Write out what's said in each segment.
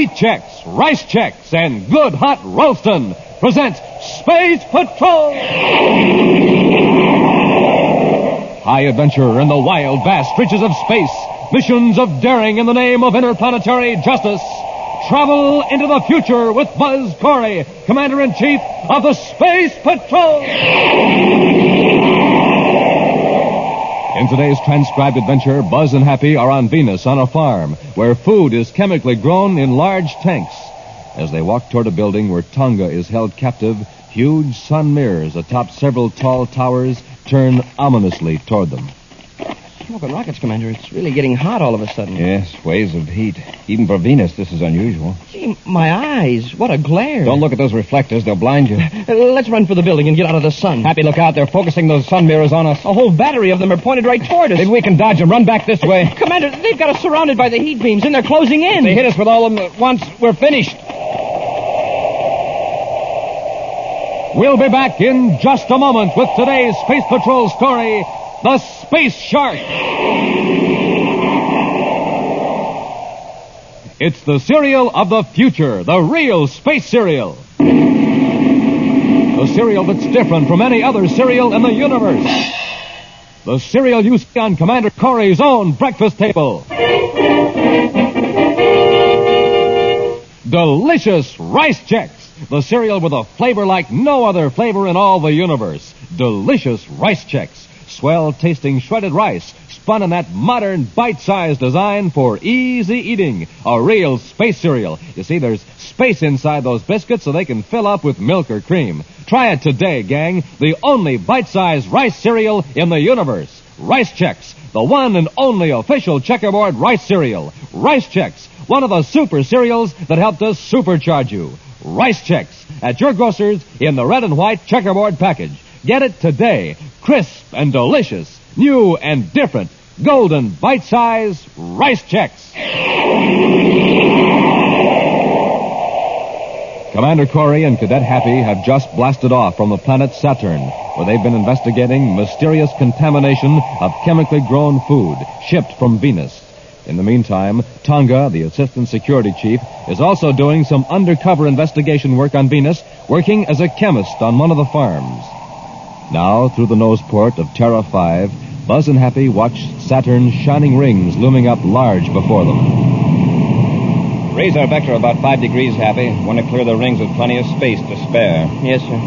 Wheat Chex, Rice Chex, and Good Hot Roastin' present Space Patrol! High adventure in the wild, vast reaches of space. Missions of daring in the name of interplanetary justice. Travel into the future with Buzz Corry, Commander-in-Chief of the Space Patrol! In today's transcribed adventure, Buzz and Happy are on Venus on a farm where food is chemically grown in large tanks. As they walk toward a building where Tonga is held captive, huge sun mirrors atop several tall towers turn ominously toward them. Smoking rockets, Commander. It's really getting hot all of a sudden. Yes, waves of heat. Even for Venus, this is unusual. Gee, my eyes. What a glare. Don't look at those reflectors. They'll blind you. Let's run for the building and get out of the sun. Happy, look out. They're focusing those sun mirrors on us. A whole battery of them are pointed right toward us. Maybe we can dodge them. Run back this way. Commander, they've got us surrounded by the heat beams, and they're closing in. If they hit us with all of them at once, we're finished. We'll be back in just a moment with today's Space Patrol story, The Space Shark. It's the cereal of the future, the real space cereal. The cereal that's different from any other cereal in the universe. The cereal you see on Commander Corry's own breakfast table. Delicious Rice Chex, the cereal with a flavor like no other flavor in all the universe. Delicious Rice Chex, swell-tasting shredded rice, spun in that modern bite-sized design for easy eating. A real space cereal. You see, there's space inside those biscuits so they can fill up with milk or cream. Try it today, gang. The only bite-sized rice cereal in the universe. Rice Chex, the one and only official checkerboard rice cereal. Rice Chex, one of the super cereals that helped us supercharge you. Rice Chex at your grocer's in the red and white checkerboard package. Get it today. Crisp and delicious. New and different. Golden bite-sized Rice Chex. Commander Corry and Cadet Happy have just blasted off from the planet Saturn, where they've been investigating mysterious contamination of chemically grown food shipped from Venus. In the meantime, Tonga, the assistant security chief, is also doing some undercover investigation work on Venus, working as a chemist on one of the farms. Now, through the nose port of Terra V, Buzz and Happy watch Saturn's shining rings looming up large before them. Raise our vector about 5 degrees, Happy. Want to clear the rings with plenty of space to spare. Yes, sir.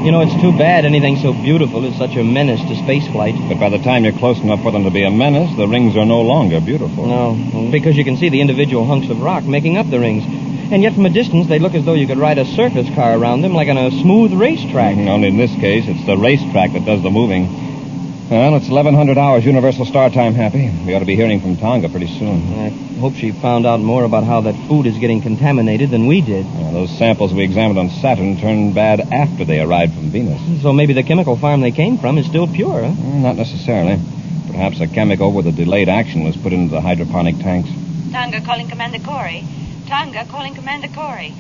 You know, it's too bad anything so beautiful is such a menace to spaceflight. But by the time you're close enough for them to be a menace, the rings are no longer beautiful. No, because you can see the individual hunks of rock making up the rings. And yet from a distance, they look as though you could ride a circus car around them like on a smooth racetrack. Only in this case, it's the racetrack that does the moving. Well, it's 1100 hours Universal Star Time, Happy. We ought to be hearing from Tonga pretty soon. I hope she found out more about how that food is getting contaminated than we did. Those samples we examined on Saturn turned bad after they arrived from Venus. So maybe the chemical farm they came from is still pure, huh? Not necessarily. Perhaps a chemical with a delayed action was put into the hydroponic tanks. Tonga calling Commander Corry. Tonga calling Commander Corry.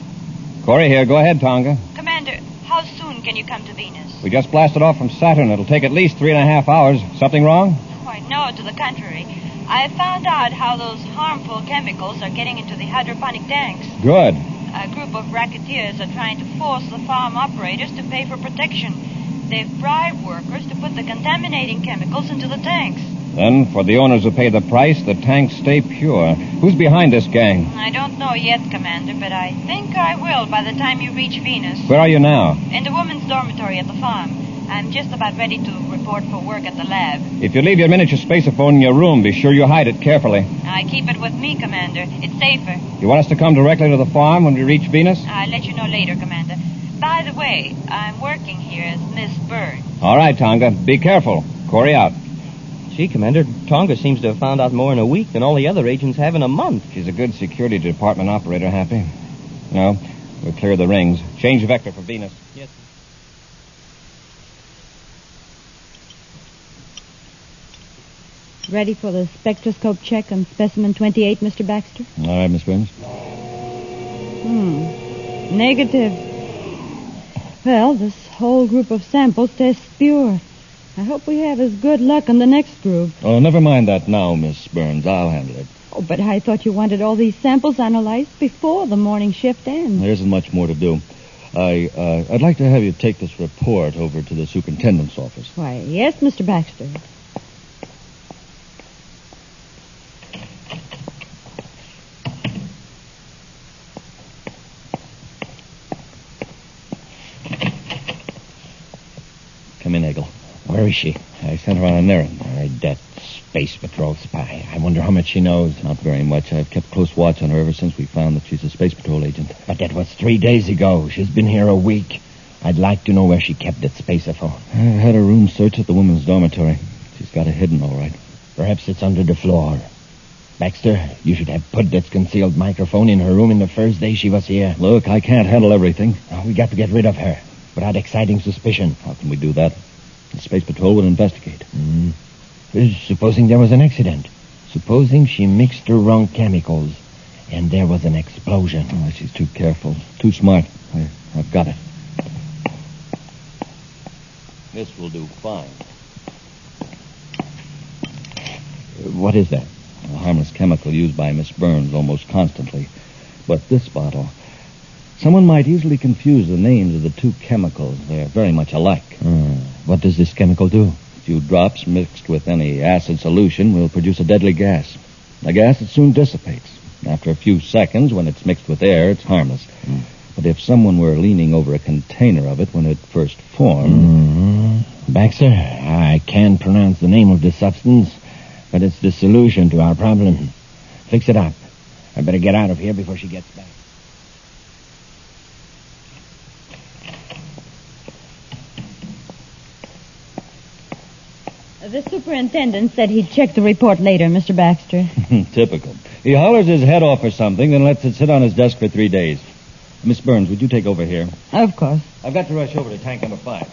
Corry here. Go ahead, Tonga. Commander, how soon can you come to Venus? We just blasted off from Saturn. It'll take at least 3.5 hours. Something wrong? Why, no, to the contrary. I have found out how those harmful chemicals are getting into the hydroponic tanks. Good. A group of racketeers are trying to force the farm operators to pay for protection. They've bribed workers to put the contaminating chemicals into the tanks. Then, for the owners who pay the price, the tanks stay pure. Who's behind this gang? I don't know yet, Commander, but I think I will by the time you reach Venus. Where are you now? In the women's dormitory at the farm. I'm just about ready to report for work at the lab. If you leave your miniature spaceophone in your room, be sure you hide it carefully. I keep it with me, Commander. It's safer. You want us to come directly to the farm when we reach Venus? I'll let you know later, Commander. By the way, I'm working here as Miss Byrne. All right, Tonga. Be careful. Corry out. Gee, Commander, Tonga seems to have found out more in a week than all the other agents have in a month. She's a good security department operator, Happy. No, we'll clear the rings. Change vector for Venus. Yes. Ready for the spectroscope check on specimen 28, Mr. Baxter? All right, Miss Burns. Negative. Well, this whole group of samples tests pure. I hope we have as good luck on the next group. Oh, never mind that now, Miss Burns. I'll handle it. Oh, but I thought you wanted all these samples analyzed before the morning shift ends. There isn't much more to do. I'd like to have you take this report over to the superintendent's office. Why, yes, Mr. Baxter. Come in, Eggle. Where is she? I sent her on an errand. That Space Patrol spy. I wonder how much she knows. Not very much. I've kept close watch on her ever since we found that she's a Space Patrol agent. But that was 3 days ago. She's been here a week. I'd like to know where she kept that spaceophone. I had a room searched at the women's dormitory. She's got it hidden, all right. Perhaps it's under the floor. Baxter, you should have put that concealed microphone in her room in the first day she was here. Look, I can't handle everything. We got to get rid of her without exciting suspicion. How can we do that? The Space Patrol would investigate. Supposing there was an accident. Supposing she mixed the wrong chemicals and there was an explosion. Oh, she's too careful, too smart. I've got it. This will do fine. What is that? A harmless chemical used by Miss Burns almost constantly. But this bottle... Someone might easily confuse the names of the two chemicals. They're very much alike. What does this chemical do? A few drops mixed with any acid solution will produce a deadly gas. A gas that soon dissipates. After a few seconds, when it's mixed with air, it's harmless. But if someone were leaning over a container of it when it first formed... Baxter, I can't pronounce the name of the substance, but it's the solution to our problem. Fix it up. I better get out of here before she gets back. The superintendent said he'd check the report later, Mr. Baxter. Typical. He hollers his head off or something, then lets it sit on his desk for 3 days. Miss Burns, would you take over here? Of course. I've got to rush over to tank number 5.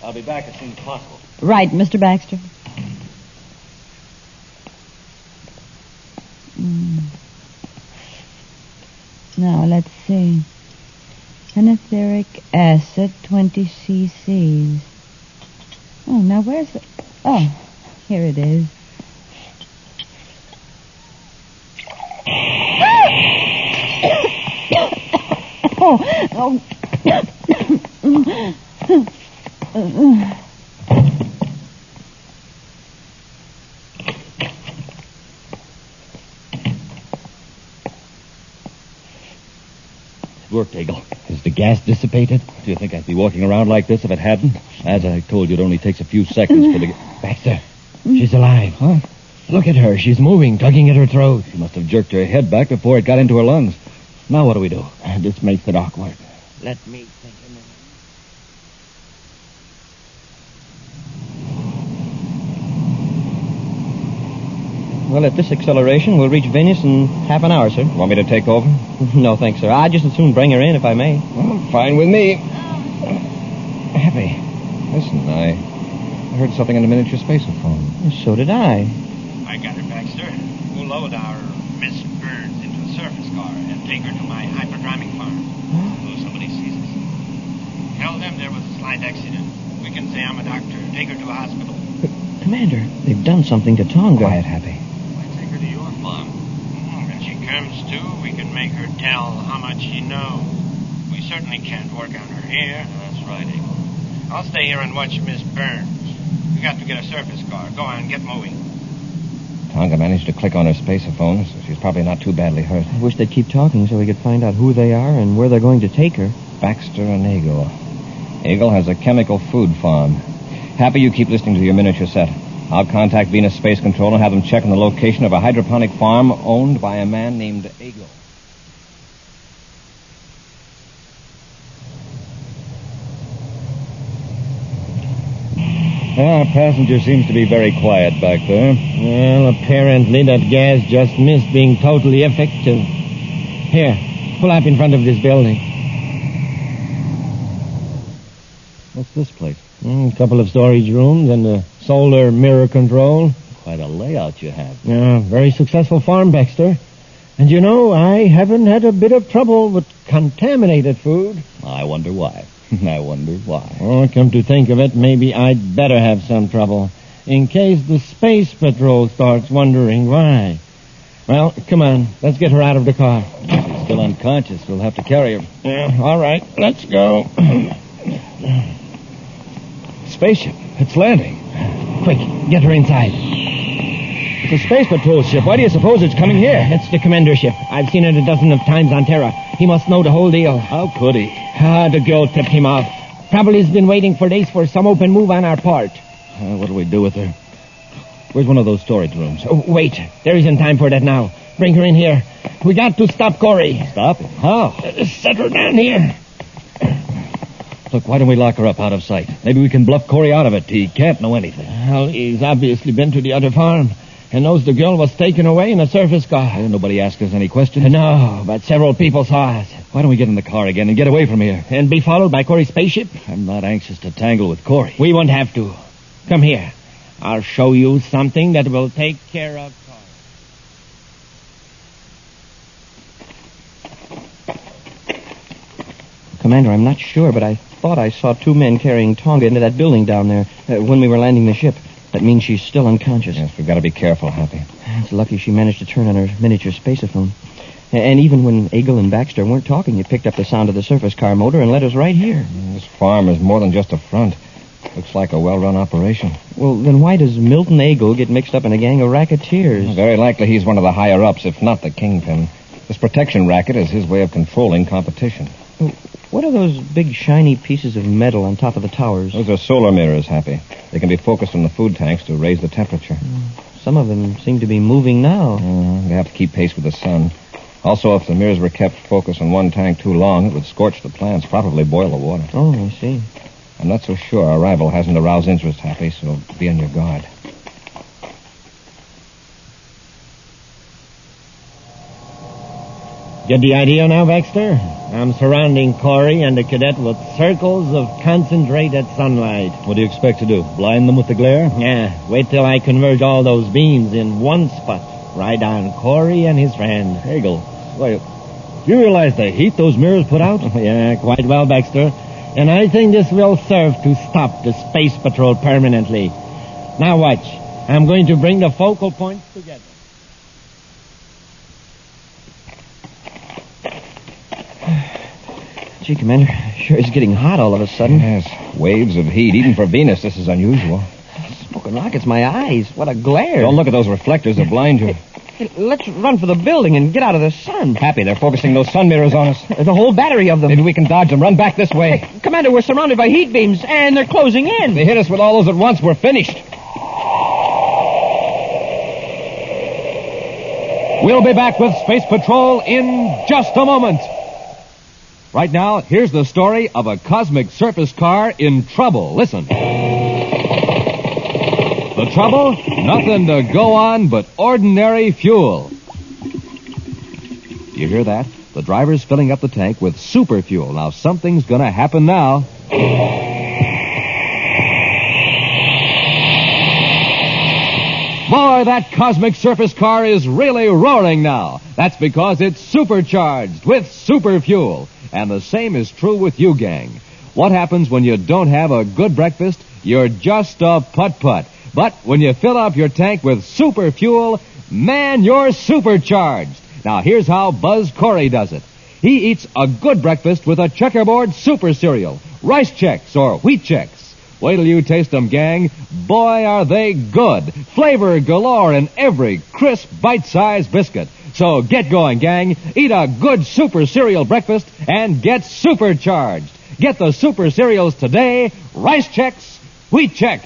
I'll be back as soon as possible. Right, Mr. Baxter. Now, let's see. Anatheric acid, 20 cc's. Oh, now where's it? Oh, here it is. Oh. It worked, Eagle. Is the gas dissipated? Do you think I'd be walking around like this if it hadn't? As I told you, it only takes a few seconds for the... Baxter, she's alive. Huh? Look at her. She's moving, tugging at her throat. She must have jerked her head back before it got into her lungs. Now what do we do? This makes it awkward. Let me think a minute. Well, at this acceleration, we'll reach Venus in half an hour, sir. Want me to take over? No, thanks, sir. I'd just as soon bring her in, if I may. Well, fine with me. Happy. Listen, I heard something in the miniature spaceophone. So did I. I got her, Baxter. We'll load our Miss Burns into a surface car and take her to my hyperdriving farm. So somebody sees us. Tell them there was a slight accident. We can say I'm a doctor. Take her to a hospital. But, Commander, they've done something to Tonga. Quiet, Happy. Take her to your farm. When she comes to, we can make her tell how much she knows. We certainly can't work on her here. That's right, Eagle. I'll stay here and watch Miss Burns. We got to get a surface car. Go on, get moving. Tonga managed to click on her spaceophone, so she's probably not too badly hurt. I wish they'd keep talking so we could find out who they are and where they're going to take her. Baxter and Eagle. Eagle has a chemical food farm. Happy, you keep listening to your miniature set. I'll contact Venus Space Control and have them check on the location of a hydroponic farm owned by a man named Eagle. Our passenger seems to be very quiet back there. Well, apparently that gas just missed being totally effective. Here, pull up in front of this building. What's this place? A couple of storage rooms and a solar mirror control. Quite a layout you have. Yeah, very successful farm, Baxter. And you know, I haven't had a bit of trouble with contaminated food. I wonder why. I wonder why. Oh, come to think of it, maybe I'd better have some trouble. in case the Space Patrol starts wondering why. Well, come on. Let's get her out of the car. She's still unconscious. We'll have to carry her. Yeah, all right. Let's go. Spaceship. It's landing. Quick, get her inside. It's a Space Patrol ship. Why do you suppose it's coming here? It's the commander ship. I've seen it a dozen of times on Terra. He must know the whole deal. How could he? The girl tipped him off. Probably has been waiting for days for some open move on our part. What'll we do with her? Where's one of those storage rooms? Oh, wait. There isn't time for that now. Bring her in here. We got to stop Corry. Stop him? How? Set her down here. Look, why don't we lock her up out of sight? Maybe we can bluff Corry out of it. He can't know anything. Well, he's obviously been to the other farm and knows the girl was taken away in a surface car. Nobody asked us any questions? No, but several people saw us. Why don't we get in the car again and get away from here? And be followed by Corry's spaceship? I'm not anxious to tangle with Corry. We won't have to. Come here. I'll show you something that will take care of Corry. Commander, I'm not sure, but I thought I saw two men carrying Tonga into that building down there when we were landing the ship. That means she's still unconscious. Yes, we've got to be careful, Happy. It's lucky she managed to turn on her miniature spaceophone. And even when Eagle and Baxter weren't talking, it picked up the sound of the surface car motor and led us right here. This farm is more than just a front. Looks like a well-run operation. Well, then why does Milton Eagle get mixed up in a gang of racketeers? Very likely he's one of the higher-ups, if not the kingpin. This protection racket is his way of controlling competition. What are those big, shiny pieces of metal on top of the towers? Those are solar mirrors, Happy. They can be focused on the food tanks to raise the temperature. Some of them seem to be moving now. They have to keep pace with the sun. Also, if the mirrors were kept focused on one tank too long, it would scorch the plants, probably boil the water. Oh, I see. I'm not so sure our arrival hasn't aroused interest, Happy, so be on your guard. Get the idea now, Baxter? I'm surrounding Corry and the cadet with circles of concentrated sunlight. What do you expect to do? Blind them with the glare? Yeah, wait till I converge all those beams in one spot, right on Corry and his friend. Eagle, wait, do you realize the heat those mirrors put out? Yeah, quite well, Baxter. And I think this will serve to stop the Space Patrol permanently. Now watch. I'm going to bring the focal points together. Gee, Commander, sure is getting hot all of a sudden. Yes, waves of heat. Even for Venus, this is unusual. Smoking rockets, my eyes. What a glare. Don't look at those reflectors. They'll blind you. Hey, let's run for the building and get out of the sun. Happy, they're focusing those sun mirrors on us. There's a whole battery of them. Maybe we can dodge them. Run back this way. Hey, Commander, we're surrounded by heat beams, and they're closing in. If they hit us with all those at once, we're finished. We'll be back with Space Patrol in just a moment. Right now, here's the story of a cosmic surface car in trouble. Listen. The trouble? Nothing to go on but ordinary fuel. You hear that? The driver's filling up the tank with super fuel. Now, something's going to happen now. Boy, that cosmic surface car is really roaring now. That's because it's supercharged with super fuel. And the same is true with you, gang. What happens when you don't have a good breakfast? You're just a putt-putt. But when you fill up your tank with super fuel, man, you're supercharged. Now, here's how Buzz Corry does it. He eats a good breakfast with a checkerboard super cereal, Rice Chex or Wheat Chex. Wait till you taste them, gang. Boy, are they good. Flavor galore in every crisp, bite-sized biscuit. So get going, gang. Eat a good super cereal breakfast and get supercharged. Get the super cereals today. Rice Chex, Wheat Chex.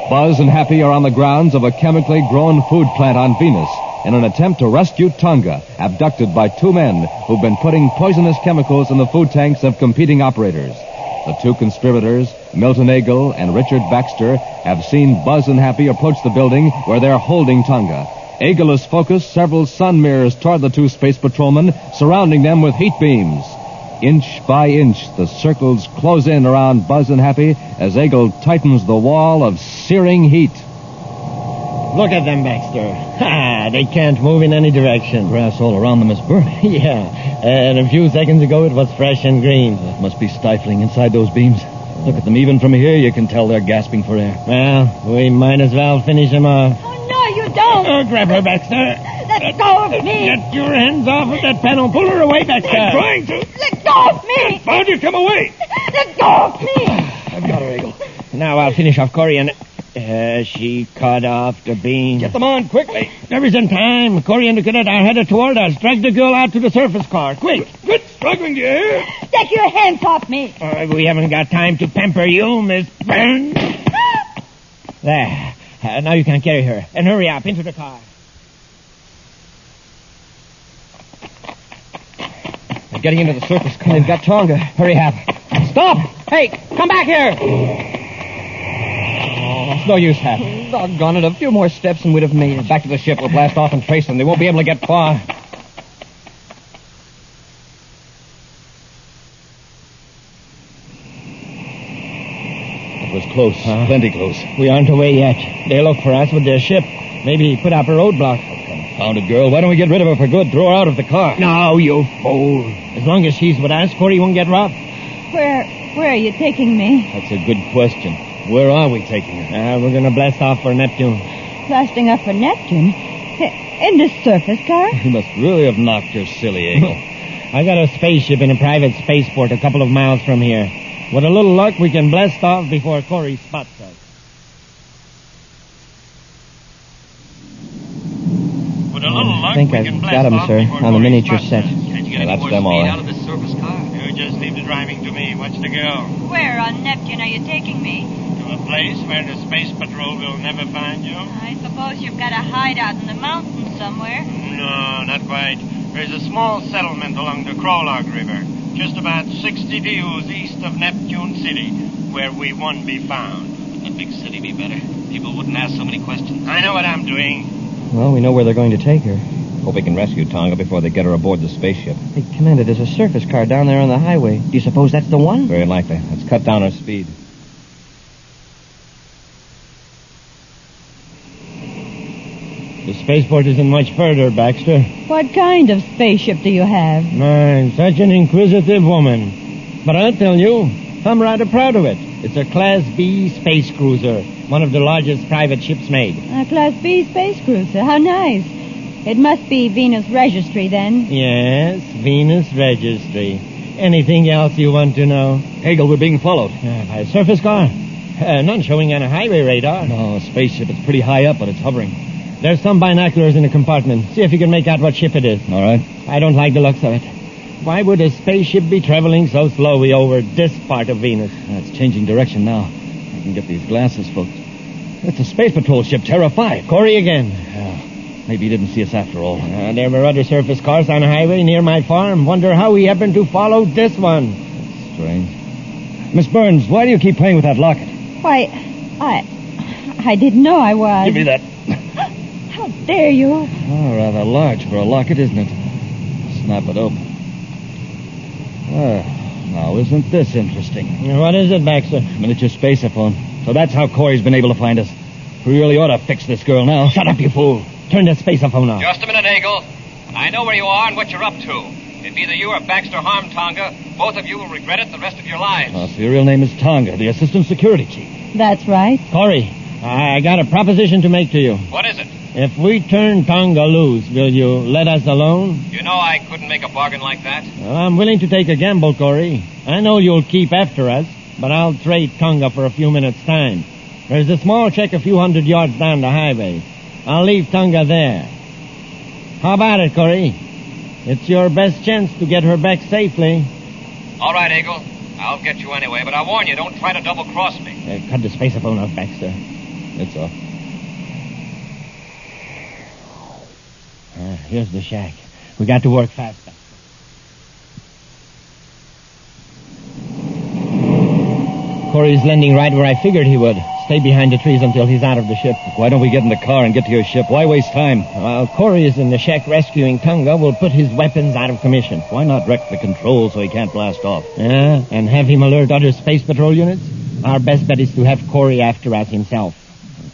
Buzz and Happy are on the grounds of a chemically grown food plant on Venus in an attempt to rescue Tonga, abducted by two men who've been putting poisonous chemicals in the food tanks of competing operators. The two conspirators, Milton Eagle and Richard Baxter, have seen Buzz and Happy approach the building where they're holding Tonga. Eagle has focused several sun mirrors toward the two space patrolmen, surrounding them with heat beams. Inch by inch, the circles close in around Buzz and Happy as Eagle tightens the wall of searing heat. Look at them, Baxter. Ha! They can't move in any direction. Grass all around them is burning. Yeah, and a few seconds ago it was fresh and green. It must be stifling inside those beams. Look at them. Even from here, you can tell they're gasping for air. Well, we might as well finish them off. Oh, no, you don't. Grab her, Baxter. Let go of me. Get your hands off of that panel. Pull her away, Baxter. I'm trying to. Let go of me. Found you. Come away. Let go of me. I've got her, Eagle. Now I'll finish off Corry and... she cut off the beam. Get them on, quickly. There isn't time. Corry and the cadet are headed toward us. Drag the girl out to the surface car. Quick. Quit struggling, do you hear? Take your hands off me. We haven't got time to pamper you, Miss Burns. There. Now you can carry her. And hurry up, into the car. They're getting into the surface car. They've got Tonga. Hurry, Hap. Stop! Hey, come back here! Oh, it's no use, Hap. Doggone it, a few more steps and we'd have made it. Back to the ship. We'll blast off and trace them. They won't be able to get far. It was close. Plenty close. We aren't away yet. They look for us with their ship. Maybe put up a roadblock. Confounded girl. Why don't we get rid of her for good? Throw her out of the car. No, you fool. As long as she's with us, Corry won't get robbed. Where are you taking me? That's a good question. Where are we taking her? We're going to blast off for Neptune. Blasting up for Neptune? In this surface car? You must really have knocked your silly Eagle. I got a spaceship in a private spaceport a couple of miles from here. With a little luck, we can blast off before Corry spots us. With a little luck, I think we I've can blast got him, off sir, before on the Corry miniature spots set. us. Can't you get Yeah, any that's more them, speed all right. out of this surface car? You just leave the driving to me. Watch the girl. Where on Neptune are you taking me? To a place where the space patrol will never find you. I suppose you've got a hideout in the mountains somewhere. No, not quite. There's a small settlement along the Krolog River, just about 60 views east of Neptune City, where we won't be found. Wouldn't a big city be better? People wouldn't ask so many questions. I know what I'm doing. Well, we know where they're going to take her. Hope we can rescue Tonga before they get her aboard the spaceship. Hey, Commander, there's a surface car down there on the highway. Do you suppose that's the one? Very likely. Let's cut down our speed. The spaceport isn't much further, Baxter. What kind of spaceship do you have? Man, such an inquisitive woman. But I'll tell you, I'm rather proud of it. It's a Class B space cruiser, one of the largest private ships made. A Class B space cruiser. How nice. It must be Venus Registry, then. Yes, Venus Registry. Anything else you want to know? Eagle, we're being followed. By a surface car. None showing on a highway radar. No, a spaceship. It's pretty high up, but it's hovering. There's some binoculars in the compartment. See if you can make out what ship it is. All right. I don't like the looks of it. Why would a spaceship be traveling so slowly over this part of Venus? It's changing direction now. I can get these glasses, folks. It's a space patrol ship, Terra V. Corry again. Maybe he didn't see us after all. There were other surface cars on a highway near my farm. Wonder how he happened to follow this one. That's strange. Miss Burns, why do you keep playing with that locket? Why, I didn't know I was. Give me that. How dare you? Oh, rather large for a locket, isn't it? Snap it open. Now, isn't this interesting? What is it, Baxter? Miniature spaceophone. So that's how Corry's been able to find us. We really ought to fix this girl now. Shut up, you fool. Turn that spaceophone off. Just a minute, Eagle. I know where you are and what you're up to. If either you or Baxter harm Tonga, both of you will regret it the rest of your lives. So your real name is Tonga, the assistant security chief. That's right. Corry, I got a proposition to make to you. What is it? If we turn Tonga loose, will you let us alone? You know I couldn't make a bargain like that. Well, I'm willing to take a gamble, Corry. I know you'll keep after us, but I'll trade Tonga for a few minutes' time. There's a small check a few hundred yards down the highway. I'll leave Tonga there. How about it, Corry? It's your best chance to get her back safely. All right, Eagle. I'll get you anyway, but I warn you, don't try to double-cross me. Cut the spaceophone off, Baxter. It's off. Here's the shack. We got to work fast. Corry's landing right where I figured he would. Stay behind the trees until he's out of the ship. Why don't we get in the car and get to your ship? Why waste time? While Corry is in the shack rescuing Tonga, we'll put his weapons out of commission. Why not wreck the controls so he can't blast off? Yeah, and have him alert other space patrol units? Our best bet is to have Corry after us himself.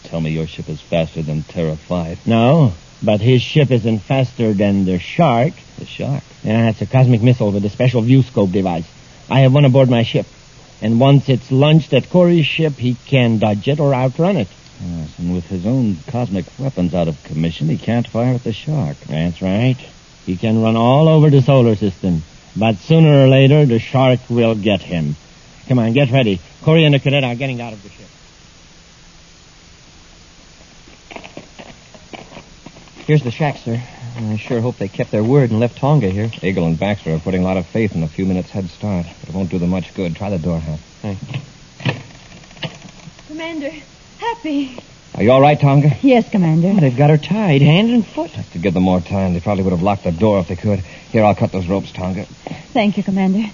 Tell me your ship is faster than Terra V. No, but his ship isn't faster than the Shark. The Shark? Yeah, it's a cosmic missile with a special view scope device. I have one aboard my ship. And once it's launched at Corry's ship, he can dodge it or outrun it. Yes, and with his own cosmic weapons out of commission, he can't fire at the Shark. That's right. He can run all over the solar system. But sooner or later, the Shark will get him. Come on, get ready. Corry and the cadet are getting out of the ship. Here's the shack, sir. I sure hope they kept their word and left Tonga here. Eagle and Baxter are putting a lot of faith in a few minutes head start, but it won't do them much good. Try the door, Hap. Thanks. Commander, Happy. Are you all right, Tonga? Yes, Commander. Oh, they've got her tied, hand and foot. Have to give them more time. They probably would have locked the door if they could. Here, I'll cut those ropes, Tonga. Thank you, Commander.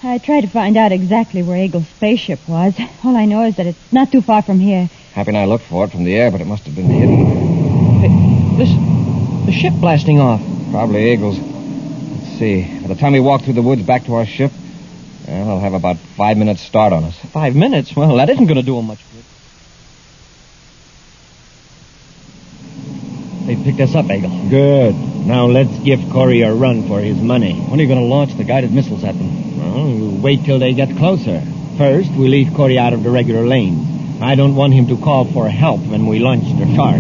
I tried to find out exactly where Eagle's spaceship was. All I know is that it's not too far from here. Happy and I looked for it from the air, but it must have been hidden. Hey, listen. The ship blasting off. Probably Eagle's. Let's see. By the time we walk through the woods back to our ship, well, they'll have about 5 minutes start on us. 5 minutes? Well, that isn't going to do them much good. They picked us up, Eagle. Good. Now let's give Corry a run for his money. When are you going to launch the guided missiles at them? Well, we'll wait till they get closer. First, we leave Corry out of the regular lanes. I don't want him to call for help when we launch the Shark.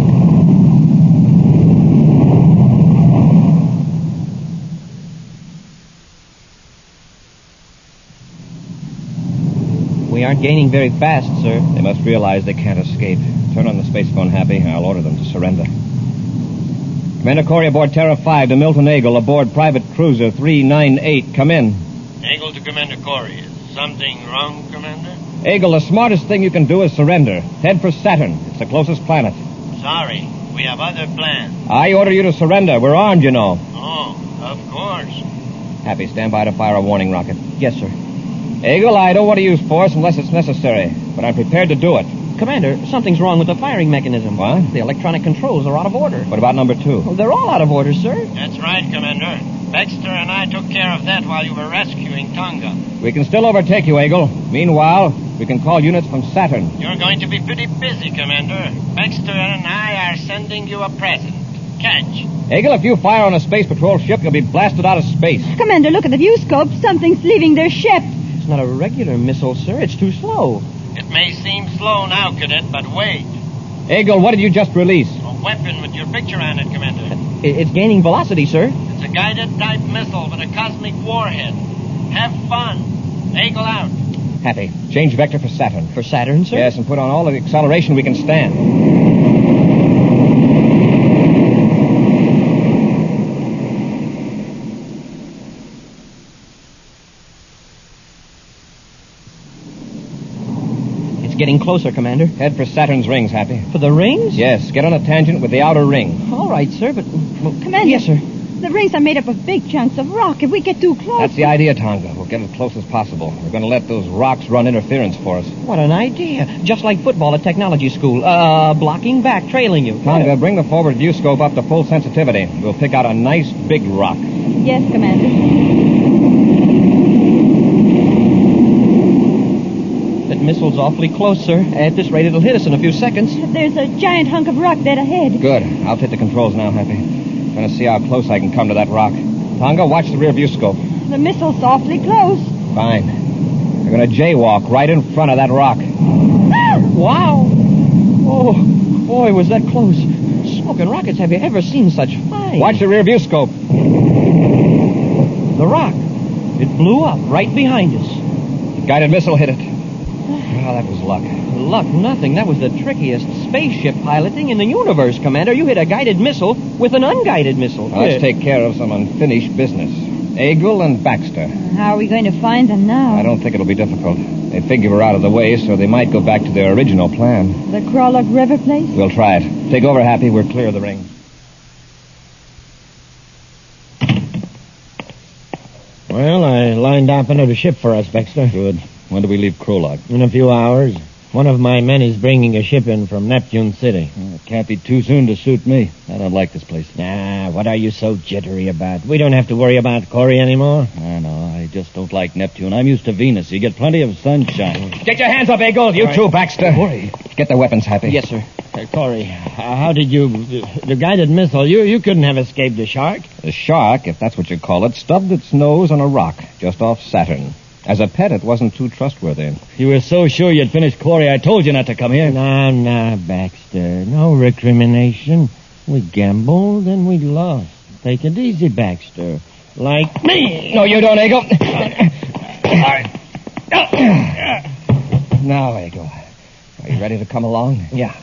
We aren't gaining very fast, sir. They must realize they can't escape. Turn on the space phone, Happy, and I'll order them to surrender. Commander Corry aboard Terra V to Milton Eagle aboard private cruiser 398. Come in. Eagle to Commander Corry. Is something wrong, Commander? Eagle, the smartest thing you can do is surrender. Head for Saturn. It's the closest planet. Sorry. We have other plans. I order you to surrender. We're armed, you know. Oh, of course. Happy, stand by to fire a warning rocket. Yes, sir. Eagle, I don't want to use force unless it's necessary, but I'm prepared to do it. Commander, something's wrong with the firing mechanism. What? The electronic controls are out of order. What about number 2? Well, they're all out of order, sir. That's right, Commander. Baxter and I took care of that while you were rescuing Tonga. We can still overtake you, Eagle. Meanwhile, we can call units from Saturn. You're going to be pretty busy, Commander. Baxter and I are sending you a present. Catch. Eagle, if you fire on a space patrol ship, you'll be blasted out of space. Commander, look at the view scope. Something's leaving their ship. It's not a regular missile, sir. It's too slow. It may seem slow now, Cadet, but wait. Eagle, what did you just release? A weapon with your picture on it, Commander. It's gaining velocity, sir. It's a guided type missile with a cosmic warhead. Have fun. Eagle out. Happy. Change vector for Saturn. For Saturn, sir? Yes, and put on all the acceleration we can stand. Getting closer, Commander. Head for Saturn's rings, Happy. For the rings? Yes, get on a tangent with the outer ring. All right, sir, but... Well, Commander. Yes, sir. The rings are made up of big chunks of rock. If we get too close... That's the idea, Tonga. We'll get as close as possible. We're going to let those rocks run interference for us. What an idea. Just like football at technology school. Blocking back, trailing you. Tonga, bring the forward view scope up to full sensitivity. We'll pick out a nice big rock. Yes, Commander. That missile's awfully close, sir. At this rate, it'll hit us in a few seconds. There's a giant hunk of rock dead ahead. Good. I'll take the controls now, Happy. I'm going to see how close I can come to that rock. Tonga, watch the rear view scope. The missile's awfully close. Fine. We're going to jaywalk right in front of that rock. Wow. Oh, boy, was that close. Smoking rockets, have you ever seen such fire? Watch the rear view scope. The rock. It blew up right behind us. The guided missile hit it. Oh, that was luck. Luck, nothing. That was the trickiest spaceship piloting in the universe, Commander. You hit a guided missile with an unguided missile. Now, let's take care of some unfinished business. Eagle and Baxter. How are we going to find them now? I don't think it'll be difficult. They figure we're out of the way, so they might go back to their original plan. The Crawlock River place? We'll try it. Take over, Happy. We're clear of the ring. Well, I lined up another ship for us, Baxter. Good. When do we leave Crawlock? In a few hours. One of my men is bringing a ship in from Neptune City. Well, it can't be too soon to suit me. I don't like this place. Nah, what are you so jittery about? We don't have to worry about Corry anymore. I know. I just don't like Neptune. I'm used to Venus. You get plenty of sunshine. Get your hands up, Eagle. You too, Baxter. Corry. Get the weapons, Happy. Yes, sir. Corry, how did you... The guided missile, you couldn't have escaped the shark. The shark, if that's what you call it, stubbed its nose on a rock just off Saturn. As a pet, it wasn't too trustworthy. You were so sure you'd finished Corry, I told you not to come here. Nah, Baxter. No recrimination. We gambled and we lost. Take it easy, Baxter. Like me. No, you don't, Eagle. Now, Eagle. Are you ready to come along? Yeah,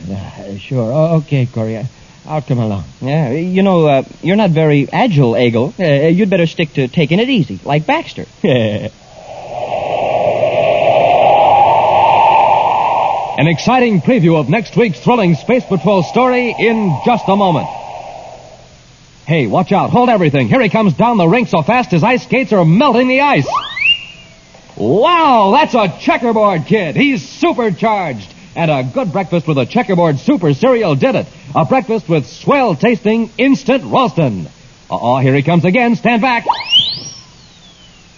sure. Okay, Corry. I'll come along. Yeah, you're not very agile, Eagle. You'd better stick to taking it easy, like Baxter. An exciting preview of next week's thrilling Space Patrol story in just a moment. Hey, watch out. Hold everything. Here he comes down the rink so fast his ice skates are melting the ice. Wow, that's a checkerboard kid. He's supercharged. And a good breakfast with a checkerboard super cereal did it. A breakfast with swell-tasting instant Ralston. Here he comes again. Stand back.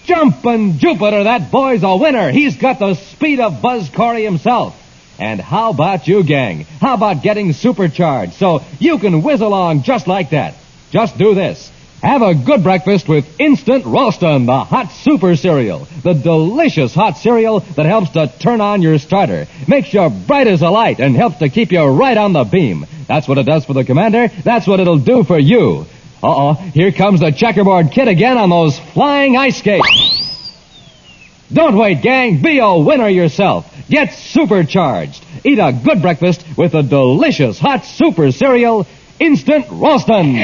Jumpin' Jupiter, that boy's a winner. He's got the speed of Buzz Corry himself. And how about you, gang? How about getting supercharged so you can whiz along just like that? Just do this. Have a good breakfast with Instant Ralston, the hot super cereal. The delicious hot cereal that helps to turn on your starter. Makes you bright as a light and helps to keep you right on the beam. That's what it does for the Commander. That's what it'll do for you. Here comes the checkerboard kid again on those flying ice skates. Don't wait, gang. Be a winner yourself. Get supercharged. Eat a good breakfast with the delicious hot super cereal, Instant Ralston.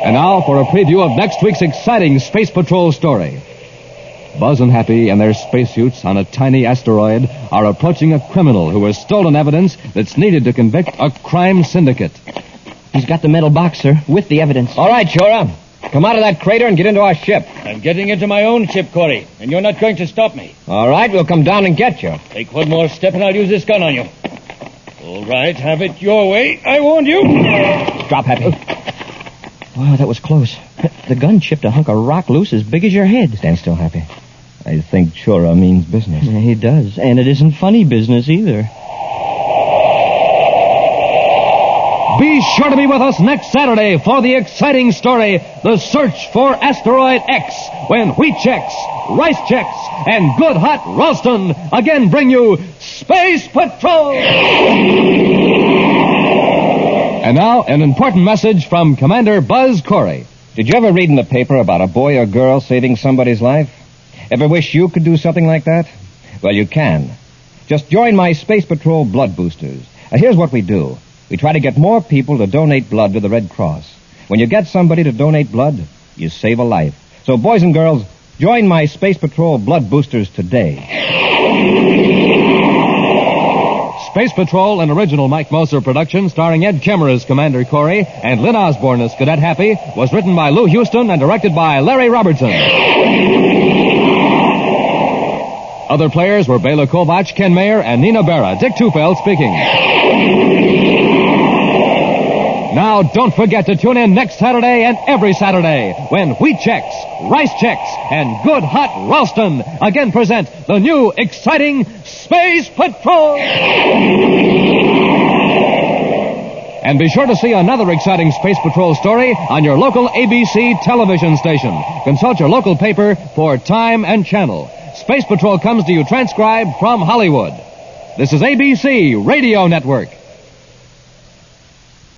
And now for a preview of next week's exciting Space Patrol story. Buzz and Happy and their spacesuits on a tiny asteroid are approaching a criminal who has stolen evidence that's needed to convict a crime syndicate. He's got the metal box, sir, with the evidence. All right, Chora. Come out of that crater and get into our ship. I'm getting into my own ship, Corry, and you're not going to stop me. All right, we'll come down and get you. Take one more step and I'll use this gun on you. All right, have it your way. I warned you. Drop, Happy. Wow, that was close. The gun chipped a hunk of rock loose as big as your head. Stand still, Happy. I think Chora means business. Yeah, he does, and it isn't funny business either. Be sure to be with us next Saturday for the exciting story, The Search for Asteroid X, when wheat checks, rice checks, and good hot Ralston again bring you Space Patrol! And now, an important message from Commander Buzz Corry. Did you ever read in the paper about a boy or girl saving somebody's life? Ever wish you could do something like that? Well, you can. Just join my Space Patrol blood boosters. Here's what we do. We try to get more people to donate blood to the Red Cross. When you get somebody to donate blood, you save a life. So, boys and girls, join my Space Patrol blood boosters today. Space Patrol, an original Mike Moser production starring Ed Kemmer as Commander Corry and Lyn Osborn as Cadet Happy, was written by Lou Huston and directed by Larry Robertson. Other players were Bela Kovacs, Ken Mayer, and Nina Bara. Dick Tufeld speaking. Now, don't forget to tune in next Saturday and every Saturday when wheat checks, rice checks, and good hot Ralston again present the new exciting Space Patrol. And be sure to see another exciting Space Patrol story on your local ABC television station. Consult your local paper for time and channel. Space Patrol comes to you transcribed from Hollywood. This is ABC Radio Network.